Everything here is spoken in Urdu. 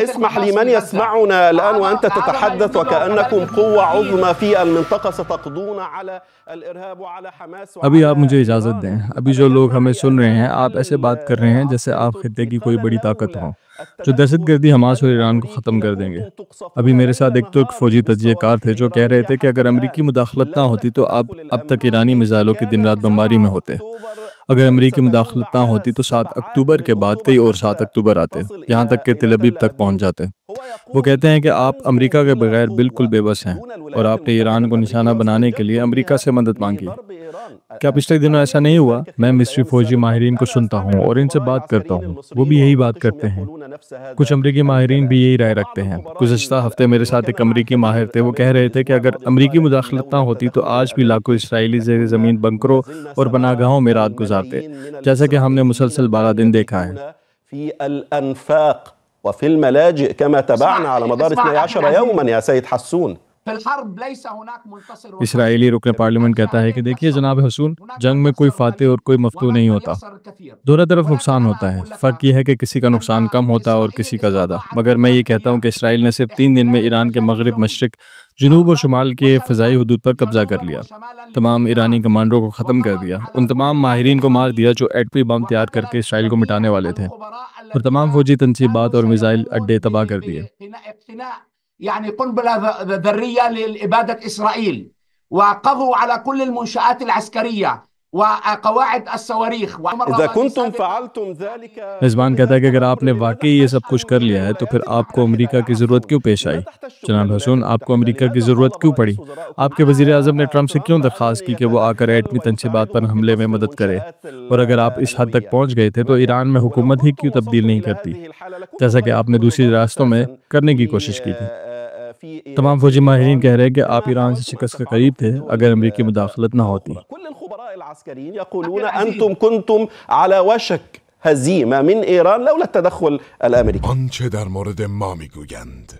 اسمح لمن يسمعنا الآن وأنت تتحدث وكأنكم قوة عظمى في المنطقة ستقضون على الإرهاب وعلى حماس. ابھی آپ مجھے اجازت دیں، ابھی جو لوگ ہمیں سن رہے ہیں آپ ایسے بات کر رہے ہیں جیسے آپ خطے کی کوئی بڑی طاقت ہوں جو دہشت گردی حماس اور ایران کو ختم کر دیں گے۔ ابھی میرے ساتھ ایک ترک فوجی تجزیہ کار تھے جو کہہ رہے تھے کہ اگر امریکی مداخلت نہ ہوتی تو اب تک ایرانی میزائلوں کی دن رات بمباری میں ہوتے۔ اگر امریکی مداخلت نہ ہوتی تو 7 اکتوبر کے بعد کئی اور 7 اکتوبر آتے، یہاں تک کہ تل ابیب تک پہنچ جاتے۔ وہ کہتے ہیں کہ آپ امریکہ کے بغیر بالکل بے بس ہیں اور آپ نے ایران کو نشانہ بنانے کے لیے امریکہ سے مدد مانگی۔ کیا پچھلے دنوں ایسا نہیں ہوا؟ میں مصری فوجی ماہرین کو سنتا ہوں اور ان سے بات کرتا ہوں، وہ بھی یہی بات کرتے ہیں۔ کچھ امریکی ماہرین بھی یہی رائے رکھتے ہیں۔ گزشتہ ہفتے میرے ساتھ ایک امریکی ماہر تھے، وہ کہہ رہے تھے کہ اگر امریکی مداخلت نہ ہوتی تو آج بھی لاکھوں اسرائیلی زیر زمین بنکروں اور پناہگاہوں میں رات گزارتے، جیسا کہ ہم نے مسلسل 12 دن دیکھا ہے۔ في الأنفاق وفي الملاجئ كما تابعنا على مدار 12 يوما يا سيد حسون. اسرائیلی رکن پارلیمنٹ کہتا ہے کہ دیکھیے جناب حسون، جنگ میں کوئی فاتح اور کوئی مفتوح نہیں ہوتا، دونوں طرف نقصان ہوتا ہے، فرق یہ ہے کہ کسی کا نقصان کم ہوتا ہے اور کسی کا زیادہ۔ مگر میں یہ کہتا ہوں کہ اسرائیل نے صرف 3 دن میں ایران کے مغرب، مشرق، جنوب اور شمال کے فضائی حدود پر قبضہ کر لیا، تمام ایرانی کمانڈروں کو ختم کر دیا، ان تمام ماہرین کو مار دیا جو ایٹمی بم تیار کر کے اسرائیل کو مٹانے والے تھے، اور تمام فوجی تنصیبات اور میزائل اڈے تباہ کر دیے۔ يعني قنبلة ذرية لإبادة إسرائيل، وقضوا على كل المنشآت العسكرية وقواعد الصواريخ. إذا كنتم فعلتم ذلك، رضوان کہتا ہے کہ اگر آپ نے واقعی یہ سب کچھ کر لیا ہے تو پھر آپ کو امریکہ کی ضرورت کیوں پیش آئی؟ جناب حسون، آپ کو امریکہ کی ضرورت کیوں پڑی؟ آپ کے وزیر اعظم نے ٹرمپ سے کیوں درخواست کی کہ وہ آ کر ایٹمی تنصیبات پر حملے میں مدد کرے؟ اور اگر آپ اس حد تک پہنچ گئے تھے تو ایران میں حکومت ہی کیوں تبدیل نہیں کرتی، جیسا کہ آپ نے دوسری ریاستوں میں کرنے کی کوشش کی تھی؟ تمام فوجی ماہرین کہہ رہے ہیں کہ آپ ایران سے شکست کے قریب تھے اگر امریکی مداخلت نہ ہوتی۔ كل الخبراء العسكريين يقولون أنتم كنتم على وشك هزيمة من إيران لولا التدخل الأمريكي. آنچه در مورد ما میگویند